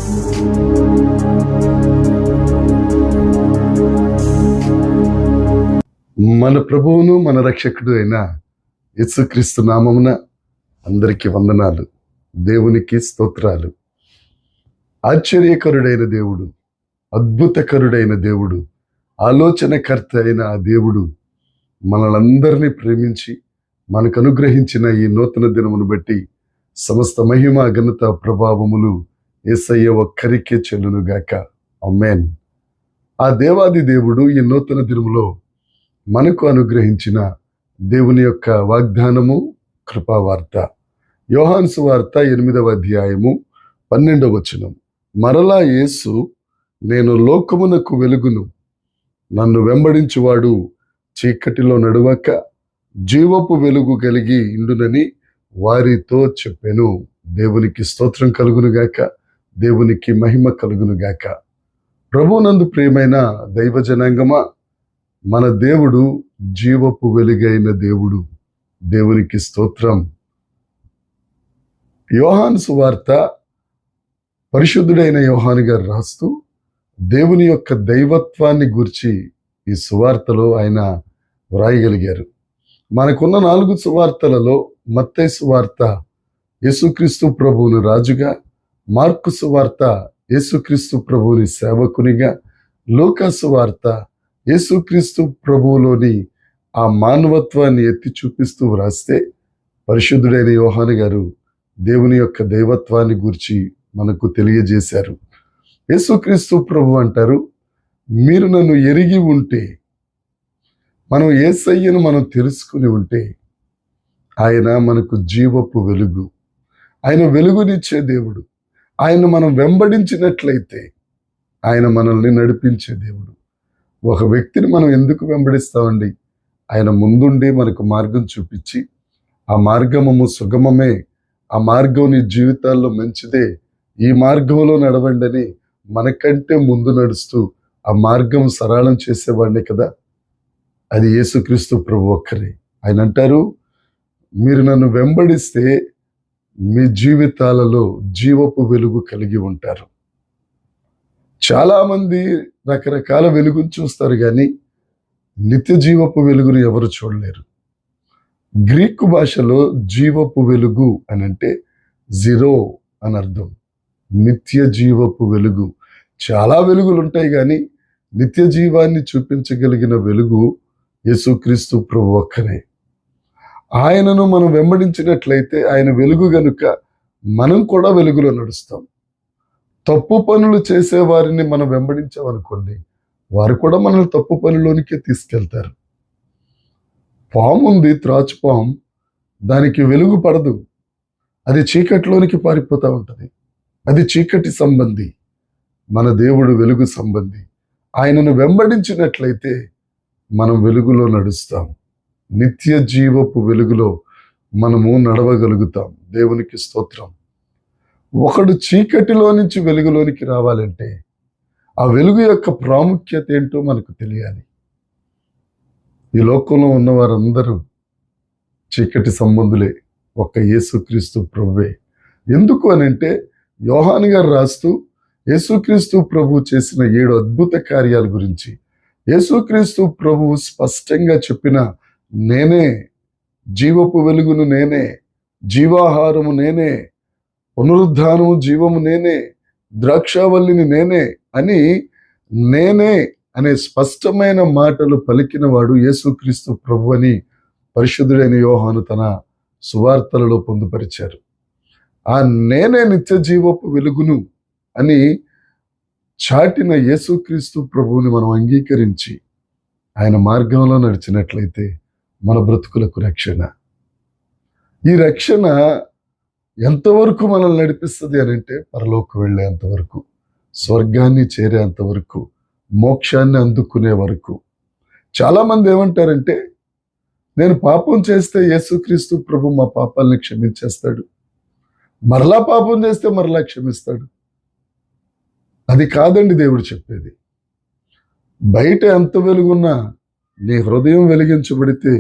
మన ప్రభువును మన రక్షకుడు అయిన యేసుక్రీస్తు నామమున అందరికీ వందనాలు. దేవునికి స్తోత్రాలు. ఆశ్చర్యకరుడైన దేవుడు, అద్భుతకరుడైన దేవుడు, ఆలోచనకర్త అయిన ఆ దేవుడు మనలందరినీ ప్రేమించి మనకు అనుగ్రహించిన ఈ నూతన దినమును బట్టి సమస్త మహిమ ఘనత ప్రభావములు యేసయ్య ఒక్కరికే చెల్లునుగాక. ఆమేన్. ఆ దేవాది దేవుడు ఈ నూతన దినములో మనకు అనుగ్రహించిన దేవుని యొక్క వాగ్దానము, కృపావార్త. యోహాను సువార్త 8వ అధ్యాయము 12వ వచనం. మరలా యేసు, నేను లోకమునకు వెలుగును, నన్ను వెంబడించువాడు చీకటిలో నడవక జీవపు వెలుగు కలిగి ఇండునని వారితో చెప్పెను. దేవునికి స్తోత్రం కలుగునుగాక, దేవునికి మహిమ కలుగునుగాక. ప్రభునందు ప్రియమైన దైవ జనాంగమా, మన దేవుడు జీవపు వెలుగైన దేవుడు. దేవునికి స్తోత్రం. యోహాను సువార్త పరిశుద్ధుడైన యోహాను గారు రాస్తూ దేవుని యొక్క దైవత్వాన్ని గూర్చి ఈ సువార్తలో ఆయన వ్రాయగలిగారు. మనకున్న 4 సువార్తలలో మత్తయి సువార్త యేసుక్రీస్తు ప్రభువును రాజుగా, మార్కు సువార్త యేసుక్రీస్తు ప్రభువుని సేవకునిగా, లూకా సువార్త యేసుక్రీస్తు ప్రభువులోని ఆ మానవత్వాన్ని ఎత్తి చూపిస్తూ వ్రాస్తే, పరిశుద్ధుడైన యోహాను గారు దేవుని యొక్క దైవత్వాన్ని గూర్చి మనకు తెలియజేశారు. యేసుక్రీస్తు ప్రభు అంటారు, మీరు నన్ను ఎరిగి ఉంటే, మనం యేసయ్యను మనం తెలుసుకుని ఉంటే, ఆయన మనకు జీవపు వెలుగు, ఆయన వెలుగునిచ్చే దేవుడు. ఆయన మనం వెంబడించినట్లయితే ఆయన మనల్ని నడిపించే దేవుడు. ఒక వ్యక్తిని మనం ఎందుకు వెంబడిస్తామండి? ఆయన ముందుండి మనకు మార్గం చూపించి, ఆ మార్గము సుగమమే, ఆ మార్గం నీ జీవితాల్లో మంచిదే, ఈ మార్గంలో నడవండి అని మనకంటే ముందు నడుస్తూ ఆ మార్గం సరళం చేసేవాడిని కదా. అది యేసుక్రీస్తు ప్రభు ఒక్కరే. ఆయన అంటారు, మీరు నన్ను వెంబడిస్తే మీ జీవితాలలో జీవపు వెలుగు కలిగి ఉంటారు. చాలామంది రకరకాల వెలుగును చూస్తారు, కానీ నిత్య జీవపు వెలుగును ఎవరు చూడలేరు. గ్రీకు భాషలో జీవపు వెలుగు అని అంటే జీరో అని అర్థం. నిత్య జీవపు వెలుగు. చాలా వెలుగులు ఉంటాయి, కానీ నిత్య జీవాన్ని చూపించగలిగిన వెలుగు యేసుక్రీస్తు ప్రభు ఒక్కరే. ఆయనను మనం వెంబడించినట్లయితే ఆయన వెలుగు గనుక మనం కూడా వెలుగులో నడుస్తాం. తప్పు పనులు చేసే వారిని మనం వెంబడించామనుకోండి, వారు కూడా మనల్ని తప్పు పనిలోనికే తీసుకెళ్తారు. పాము ఉంది, త్రాచుపాము, దానికి వెలుగు పడదు, అది చీకటిలోనికి పారిపోతూ ఉంటుంది. అది చీకటి సంబంధి. మన దేవుడు వెలుగు సంబంధి. ఆయనను వెంబడించినట్లయితే మనం వెలుగులో నడుస్తాం. నిత్య జీవపు వెలుగులో మనము నడవగలుగుతాం. దేవునికి స్తోత్రం. ఒకడు చీకటిలో నుంచి వెలుగులోనికి రావాలంటే ఆ వెలుగు యొక్క ప్రాముఖ్యత ఏంటో మనకు తెలియాలి. ఈ లోకంలో ఉన్న వారందరూ చీకటి సంబంధులే, ఒక్క యేసుక్రీస్తు ప్రభువే. ఎందుకు అని అంటే, యోహాను గారు రాస్తూ యేసుక్రీస్తు ప్రభు చేసిన 7 అద్భుత కార్యాల గురించి, యేసుక్రీస్తు ప్రభు స్పష్టంగా చెప్పిన, నేనే జీవపు వెలుగును, నేనే జీవాహారము, నేనే పునరుద్ధానము, జీవము నేనే, ద్రాక్షావల్లిని నేనే అని, నేనే అనే స్పష్టమైన మాటలు పలికిన వాడు యేసుక్రీస్తు ప్రభు అని పరిశుద్ధుడైన యోహాను తన సువార్తలలో పొందుపరిచారు. ఆ నేనే నిత్య జీవపు వెలుగును అని చాటిన యేసుక్రీస్తు ప్రభువుని మనం అంగీకరించి ఆయన మార్గంలో నడిచినట్లయితే మన బ్రతుకులకు రక్షణ. ఈ రక్షణ ఎంతవరకు మనల్ని నడిపిస్తుంది అని అంటే, పరలోకి వెళ్ళేంతవరకు, స్వర్గాన్ని చేరేంతవరకు, మోక్షాన్ని అందుకునే వరకు. చాలామంది ఏమంటారంటే, నేను పాపం చేస్తే యేసుక్రీస్తు ప్రభు మా పాపాలని క్షమించేస్తాడు, మరలా పాపం చేస్తే మరలా క్షమిస్తాడు. అది కాదండి దేవుడు చెప్పేది. బయట ఎంత వెలుగున్నా నీ హృదయం వెలిగించబడితే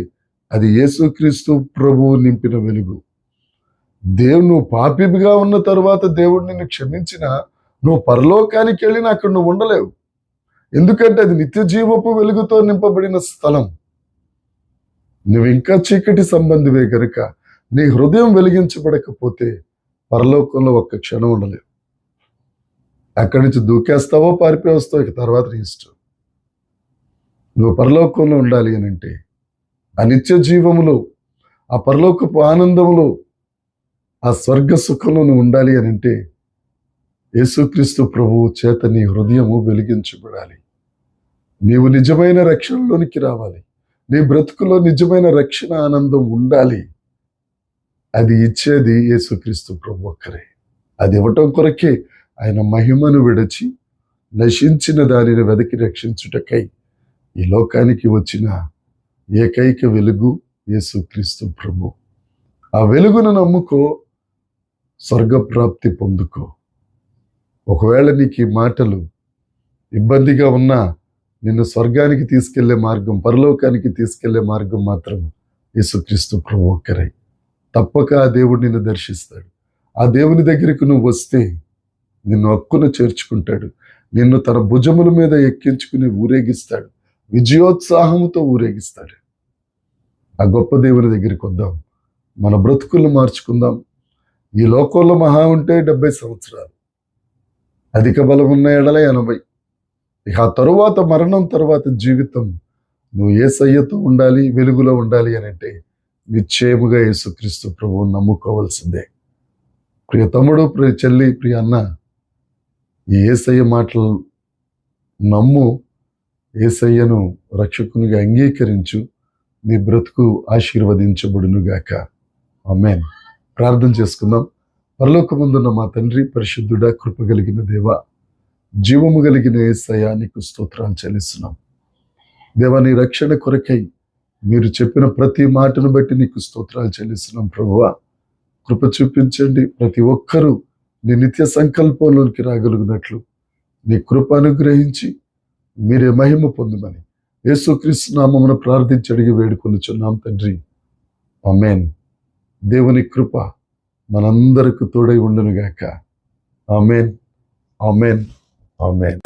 అది యేసుక్రీస్తు ప్రభువు నింపిన వెలుగు. దేవుడు, నువ్వు పాపిగా ఉన్న తరువాత దేవుడు నిన్ను క్షమించిన నువ్వు పరలోకానికి వెళ్ళినా అక్కడ నువ్వు ఉండలేవు. ఎందుకంటే అది నిత్య జీవపు వెలుగుతో నింపబడిన స్థలం. నువ్వు ఇంకా చీకటి సంబంధివే గనుక నీ హృదయం వెలిగించబడకపోతే పరలోకంలో ఒక్క క్షణం ఉండలేవు. అక్కడి నుంచి దూకేస్తావో పారిపోయి వస్తావు, ఇక తర్వాత నీ ఇష్టం. నువ్వు పరలోకంలో ఉండాలి అని అంటే, ఆ నిత్య జీవములో, ఆ పరలోకపు ఆనందములో, ఆ స్వర్గ సుఖంలో నువ్వు ఉండాలి అని అంటే యేసుక్రీస్తు ప్రభువు చేత నీ హృదయము వెలిగించబడాలి. నీవు నిజమైన రక్షణలోనికి రావాలి. నీ బ్రతుకులో నిజమైన రక్షణ ఆనందం ఉండాలి. అది ఇచ్చేది యేసుక్రీస్తు ప్రభు ఒక్కరే. అది ఇవ్వటం కొరకే ఆయన మహిమను విడచి నశించిన దానిని వెదకి రక్షించుటకై ఈ లోకానికి వచ్చిన ఏకైక వెలుగు యేసుక్రీస్తు ప్రభు. ఆ వెలుగును నమ్ముకో, స్వర్గప్రాప్తి పొందుకో. ఒకవేళ నీకు ఈ మాటలు ఇబ్బందిగా ఉన్నా నిన్ను స్వర్గానికి తీసుకెళ్లే మార్గం, పరలోకానికి తీసుకెళ్లే మార్గం మాత్రం యేసుక్రీస్తు ప్రభు ఒక్కరే. తప్పక ఆ దేవుడు నిన్ను దర్శిస్తాడు. ఆ దేవుని దగ్గరికి నువ్వు వస్తే నిన్ను హక్కున చేర్చుకుంటాడు. నిన్ను తన భుజముల మీద ఎక్కించుకుని ఊరేగిస్తాడు. విజయోత్సాహంతో ఊరేగిస్తాడు. ఆ గొప్ప దేవుని దగ్గరికి వద్దాం. మన బ్రతుకులను మార్చుకుందాం. ఈ లోకంలో మహా ఉంటే 70 సంవత్సరాలు, అధిక బలం ఉన్న ఎడల 80. ఇక ఆ తరువాత, మరణం తరువాత జీవితం నువ్వు యేసయ్యతో ఉండాలి, వెలుగులో ఉండాలి అని అంటే నిశ్చయముగా యేసుక్రీస్తు ప్రభువును నమ్ముకోవాల్సిందే. ప్రియ తమ్ముడు, ప్రియ చెల్లి, ప్రియ అన్న, ఈ యేసయ్య మాటలు నమ్ము. యేసయ్యను రక్షకునిగా అంగీకరించు. నీ బ్రతుకు ఆశీర్వదించబడునుగాక. ఆమేన్. ప్రార్థన చేసుకుందాం. పరలోకమందున్న మా తండ్రి, పరిశుద్ధుడా, కృప కలిగిన దేవా, జీవము కలిగిన యేసయ్యా, నీకు స్తోత్రాలు చెల్లిస్తున్నాం. దేవా, నీ రక్షణ కొరకై మీరు చెప్పిన ప్రతి మాటను బట్టి నీకు స్తోత్రాలు చెల్లిస్తున్నాం. ప్రభువా, కృప చూపించండి. ప్రతి ఒక్కరూ నీ నిత్య సంకల్పంలోనికి రాగలిగినట్లు నీ కృప అనుగ్రహించి మీరే మహిమ పొందుమని యేసుక్రీస్తు నామమున ప్రార్థించి అడిగి వేడుకొనుచున్నాం తండ్రి. ఆమేన్. దేవుని కృప మనందరికి తోడై ఉండునుగాక. ఆమేన్, ఆమేన్, ఆమేన్.